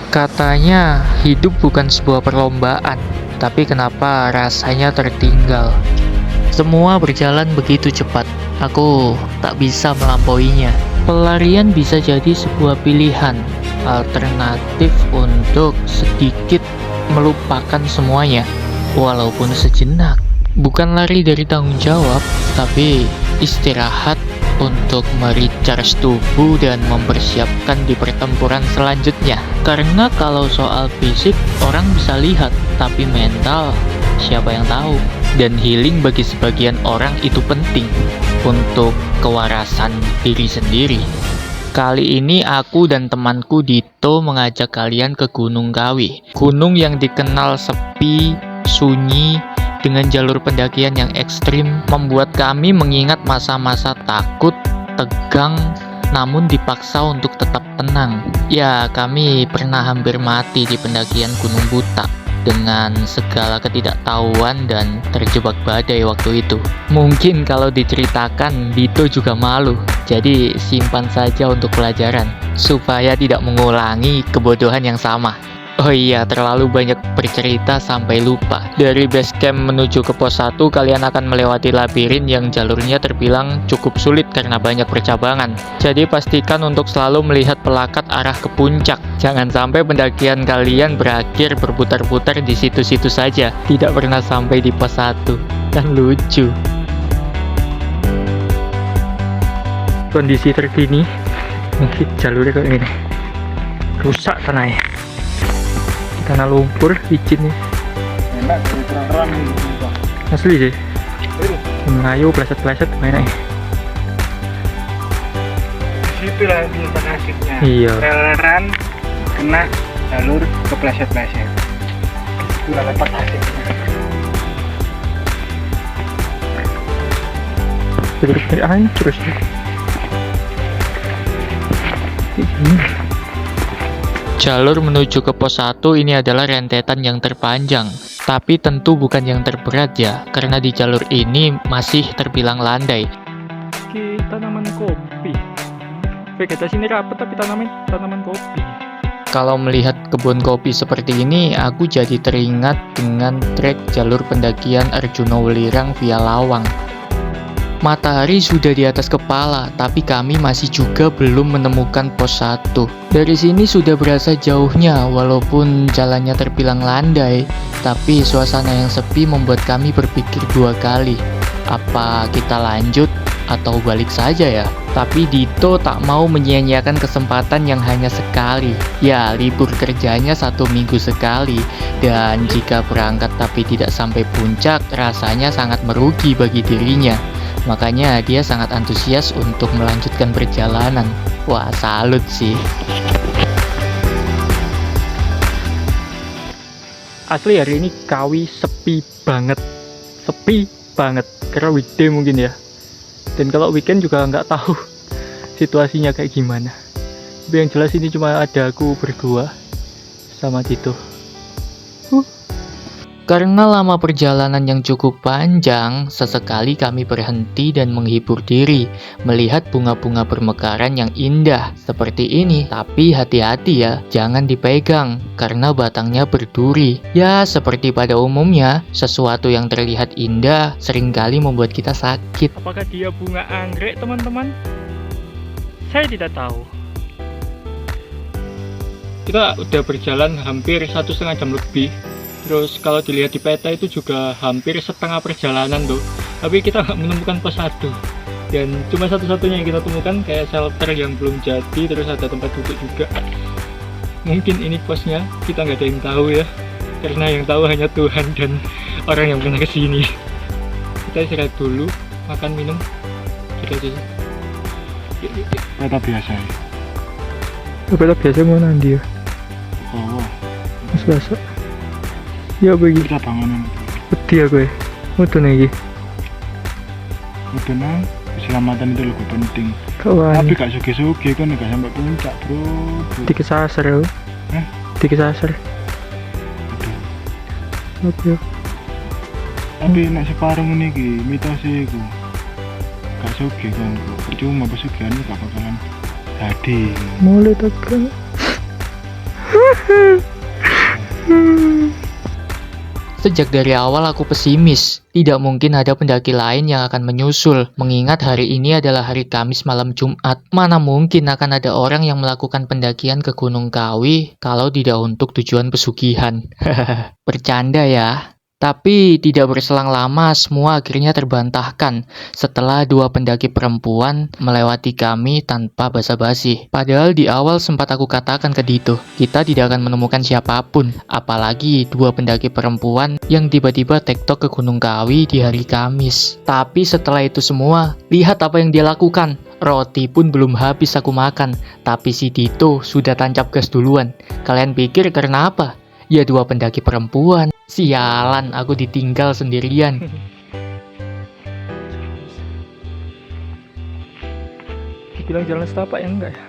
Katanya hidup bukan sebuah perlombaan, tapi kenapa rasanya tertinggal? Semua berjalan begitu cepat, aku tak bisa melampauinya. Pelarian bisa jadi sebuah pilihan, alternatif untuk sedikit melupakan semuanya, walaupun sejenak. Bukan lari dari tanggung jawab, tapi istirahat untuk merecharge tubuh dan mempersiapkan di pertempuran selanjutnya. Karena kalau soal fisik orang bisa lihat, tapi mental siapa yang tahu. Dan healing bagi sebagian orang itu penting untuk kewarasan diri sendiri. Kali ini aku dan temanku Dito mengajak kalian ke Gunung Kawi. Gunung yang dikenal sepi, sunyi, dengan jalur pendakian yang ekstrim, membuat kami mengingat masa-masa takut, tegang, namun dipaksa untuk tetap tenang. Ya, kami pernah hampir mati di pendakian Gunung Buta dengan segala ketidaktahuan dan terjebak badai waktu itu. Mungkin kalau diceritakan, Dito juga malu. Jadi simpan saja untuk pelajaran, supaya tidak mengulangi kebodohan yang sama. Oh iya, terlalu banyak bercerita sampai lupa. Dari base camp menuju ke pos 1, kalian akan melewati labirin yang jalurnya terbilang cukup sulit karena banyak percabangan. Jadi pastikan untuk selalu melihat pelakat arah ke puncak. Jangan sampai pendakian kalian berakhir berputar-putar di situ-situ saja, tidak pernah sampai di pos 1. Kan lucu. Kondisi terkini, mungkin jalurnya kayak gini. Rusak tanahnya. Tanah lumpur, licin nih. Enak, terang-terang ini. Asli sih. Melayu, pleset-pleset, mainnya. Situ lah biasa asiknya. Iya. Releran kena jalur kepleset-pleset. Itu lah lepas asiknya. Bener-bener hancur sih. Jalur menuju ke pos 1 ini adalah rentetan yang terpanjang, tapi tentu bukan yang terberat ya, karena di jalur ini masih terbilang landai. Tanaman kopi. Vegetasi ini rapat tapi tanaman kopi. Kalau melihat kebun kopi seperti ini, aku jadi teringat dengan trek jalur pendakian Arjuna Welirang via Lawang. Matahari sudah di atas kepala, tapi kami masih juga belum menemukan pos 1. Dari sini sudah berasa jauhnya, walaupun jalannya terbilang landai, tapi suasana yang sepi membuat kami berpikir 2 kali. Apa kita lanjut atau balik saja ya? Tapi Dito tak mau menyia-nyiakan kesempatan yang hanya sekali. Ya, libur kerjanya 1 minggu sekali. Dan jika berangkat tapi tidak sampai puncak, rasanya sangat merugi bagi dirinya. Makanya dia sangat antusias untuk melanjutkan perjalanan. Wah, salut sih. Asli hari ini Kawi sepi banget. Sepi banget. Karena weekday mungkin ya. Dan kalau weekend juga nggak tahu situasinya kayak gimana. Tapi yang jelas ini cuma ada aku berdua sama Dito. Karena lama perjalanan yang cukup panjang, sesekali kami berhenti dan menghibur diri, melihat bunga-bunga bermekaran yang indah seperti ini. Tapi hati-hati ya, jangan dipegang, karena batangnya berduri. Ya, seperti pada umumnya, sesuatu yang terlihat indah seringkali membuat kita sakit. Apakah dia bunga anggrek, teman-teman? Saya tidak tahu. Kita udah berjalan hampir 1,5 jam lebih. Terus kalau dilihat di peta itu juga hampir setengah perjalanan tuh. Tapi kita nggak menemukan pos 1. Dan cuma satu-satunya yang kita temukan kayak shelter yang belum jadi. Terus ada tempat duduk juga. Mungkin ini posnya, kita nggak ada yang tahu ya. Karena yang tahu hanya Tuhan dan orang yang pernah kesini. Kita istirahat dulu, makan, minum. Kita aja. Peta biasa ya? Peta biasa mau nanti ya? Oh. Selasa. Ya bagi Kita bangunan. peti aku ya. Mutu lagi. Udah nang, keselamatan itu lebih penting. Kawan. Tapi gak suge-suge kan gak sampai puncak bro. Dikesasar ya. Dikesasar. Aduh. Oke. Tapi nek separuh ini ki mitos iku. Gak suge kan bro. Percuma pesugihan gak bakalan jadi. Mulai tekan. Sejak dari awal aku pesimis, tidak mungkin ada pendaki lain yang akan menyusul, mengingat hari ini adalah hari Kamis malam Jumat. Mana mungkin akan ada orang yang melakukan pendakian ke Gunung Kawi kalau tidak untuk tujuan pesugihan. Bercanda ya. Tapi tidak berselang lama semua akhirnya terbantahkan setelah dua pendaki perempuan melewati kami tanpa basa-basi. Padahal di awal sempat aku katakan ke Dito, kita tidak akan menemukan siapapun, apalagi dua pendaki perempuan yang tiba-tiba tektok ke Gunung Kawi di hari Kamis. Tapi setelah itu semua, lihat apa yang dia lakukan. Roti pun belum habis aku makan, tapi si Dito sudah tancap gas duluan. Kalian pikir karena apa? Ya dua pendaki perempuan. Sialan, aku ditinggal sendirian. Bilang jalan setapak yang enggak ya?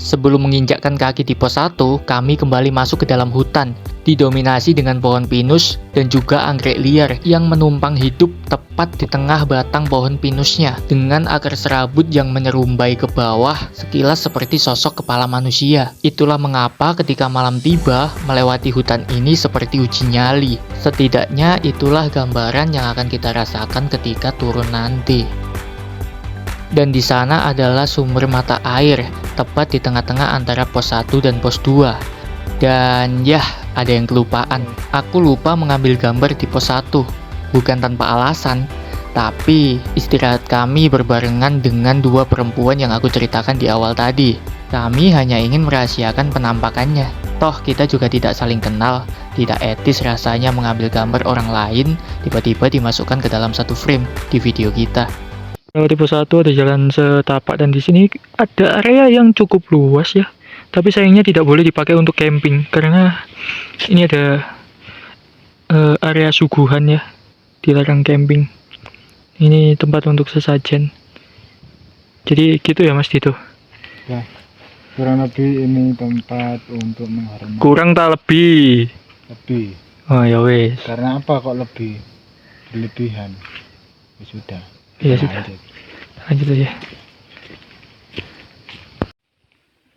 Sebelum menginjakkan kaki di pos 1, kami kembali masuk ke dalam hutan, didominasi dengan pohon pinus dan juga anggrek liar yang menumpang hidup tepat di tengah batang pohon pinusnya, dengan akar serabut yang menyerumbai ke bawah sekilas seperti sosok kepala manusia. Itulah mengapa ketika malam tiba, melewati hutan ini seperti uji nyali. Setidaknya itulah gambaran yang akan kita rasakan ketika turun nanti. Dan di sana adalah sumber mata air, tepat di tengah-tengah antara pos 1 dan pos 2. Dan yah, ada yang kelupaan. Aku lupa mengambil gambar di pos 1. Bukan tanpa alasan, tapi istirahat kami berbarengan dengan dua perempuan yang aku ceritakan di awal tadi. Kami hanya ingin merahasiakan penampakannya. Toh kita juga tidak saling kenal, tidak etis rasanya mengambil gambar orang lain, tiba-tiba dimasukkan ke dalam satu frame di video kita. Tipe 1 ada jalan setapak dan di sini ada area yang cukup luas ya. Tapi sayangnya tidak boleh dipakai untuk camping karena ini ada area suguhan ya. Dilarang camping. Ini tempat untuk sesajen. Jadi gitu ya Mas Dito. Ya, kurang lebih ini tempat untuk menghormati. Kurang tak lebih. Lebih. Oh ya wes. Karena apa kok lebih? Berlebihan. Ya sudah. Iya sudah. Lanjut aja.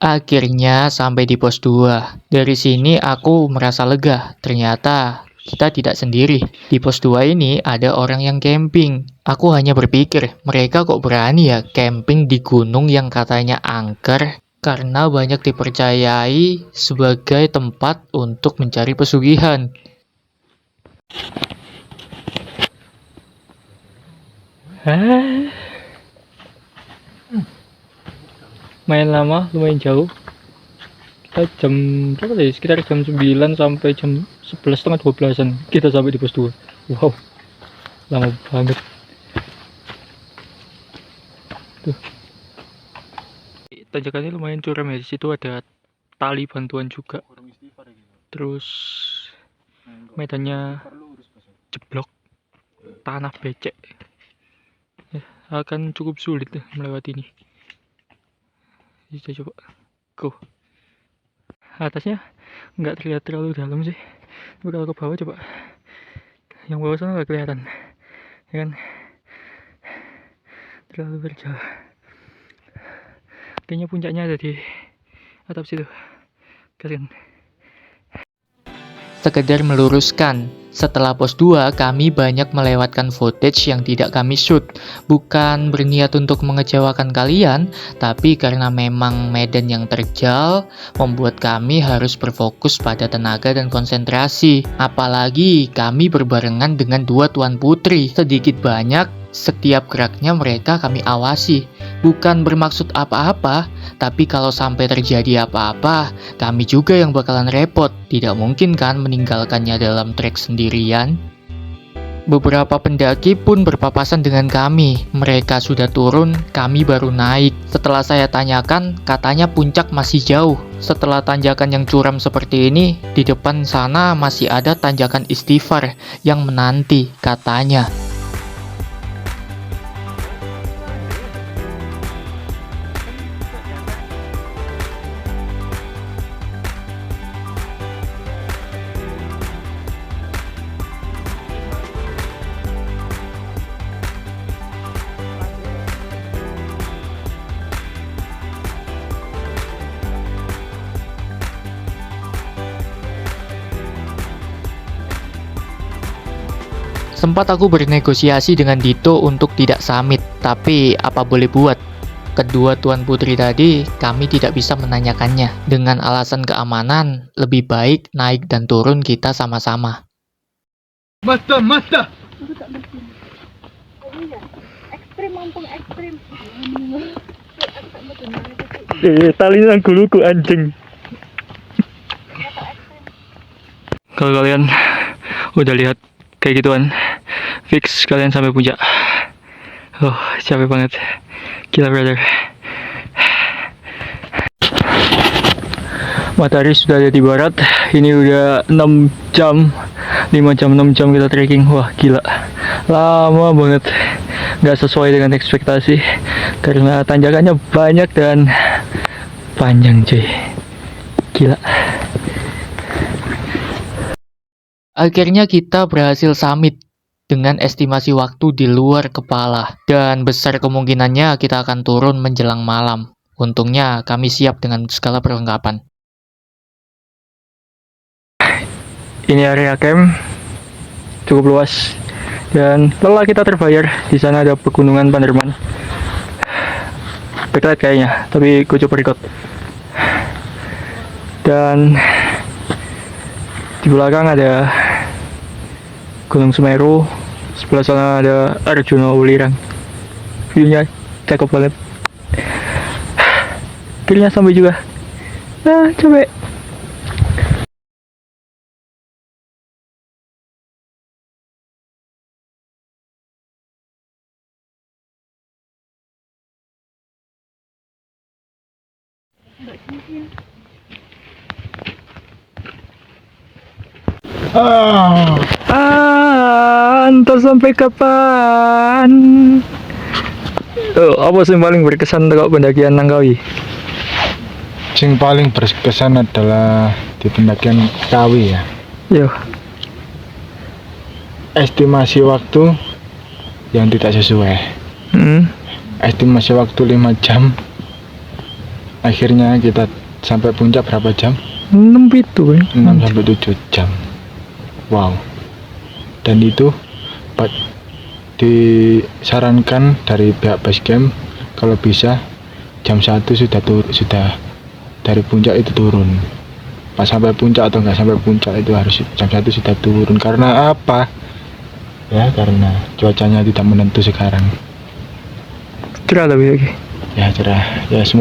Akhirnya sampai di pos 2. Dari sini aku merasa lega. Ternyata kita tidak sendiri. Di pos 2 ini ada orang yang camping. Aku hanya berpikir, mereka kok berani ya camping di gunung yang katanya angker, karena banyak dipercayai sebagai tempat untuk mencari pesugihan. Main lama, lumayan jauh. Kita jam berapa tadi? Sekitar jam 9 sampai jam 11 setengah 12an kita sampai di pos 2. Wow, lama banget. Tuh, tanjakannya lumayan curam ya. Di situ ada tali bantuan juga. Terus medannya jeblok, tanah becek. Ya, akan cukup sulit melewati ini. Kita coba go. Atasnya nggak terlihat terlalu dalam sih, tapi kalau ke bawah coba, yang bawah sana nggak kelihatan ya kan, terlalu berjauh. Kayaknya puncaknya ada di atap situ. Kalian Sekedar meluruskan, setelah pos 2 kami banyak melewatkan footage yang tidak kami shoot. Bukan berniat untuk mengecewakan kalian, tapi karena memang medan yang terjal membuat kami harus berfokus pada tenaga dan konsentrasi. Apalagi kami berbarengan dengan dua tuan putri. Sedikit banyak setiap geraknya mereka kami awasi. Bukan bermaksud apa-apa, tapi kalau sampai terjadi apa-apa, kami juga yang bakalan repot. Tidak mungkin kan meninggalkannya dalam trek sendirian. Beberapa pendaki pun berpapasan dengan kami. Mereka sudah turun, kami baru naik. Setelah saya tanyakan, katanya puncak masih jauh. Setelah tanjakan yang curam seperti ini, di depan sana masih ada tanjakan istighfar yang menanti, katanya. Sempat aku bernegosiasi dengan Dito untuk tidak summit, tapi apa boleh buat. Kedua Tuan Putri tadi, kami tidak bisa menanyakannya. Dengan alasan keamanan, lebih baik naik dan turun kita sama-sama. Mata. Ekstrim, mumpung ekstrim. Tali nangguluku anjing. Kalau kalian udah lihat kayak gituan, fix kalian sampai puncak. Oh, capek banget. Gila, brother. Matahari sudah ada di barat. Ini udah 6 jam. 5 jam, 6 jam kita trekking. Wah, gila. Lama banget. Nggak sesuai dengan ekspektasi. Karena tanjakannya banyak dan panjang, cuy. Gila. Akhirnya kita berhasil summit dengan estimasi waktu di luar kepala. Dan besar kemungkinannya kita akan turun menjelang malam. Untungnya kami siap dengan segala perlengkapan. Ini area camp cukup luas dan lelah kita terbayar. Di sana ada pegunungan Panderman. Dekat kayaknya, tapi gue coba record. Dan di belakang ada Gunung Semeru, sebelah sana ada Arjuna Ulirang. View-nya cakep banget. Akhirnya sampai juga. Nah, coba. Entah sampai kapan. Apa sih yang paling berkesan untuk pendakian Langkawi? Yang paling berkesan adalah di pendakian Kawi ya. Yo, Estimasi waktu yang tidak sesuai. Estimasi waktu 5 jam. Akhirnya kita sampai puncak berapa jam? 6 itu ya. 6 sampai 7 jam. Wow. Dan itu disarankan dari pihak base camp kalau bisa jam 1 sudah dari puncak itu turun. Pas sampai puncak atau nggak sampai puncak itu harus jam 1 sudah turun. Karena apa? Ya karena cuacanya tidak menentu sekarang. Cerah tapi lagi. Ya cerah. Ya semua.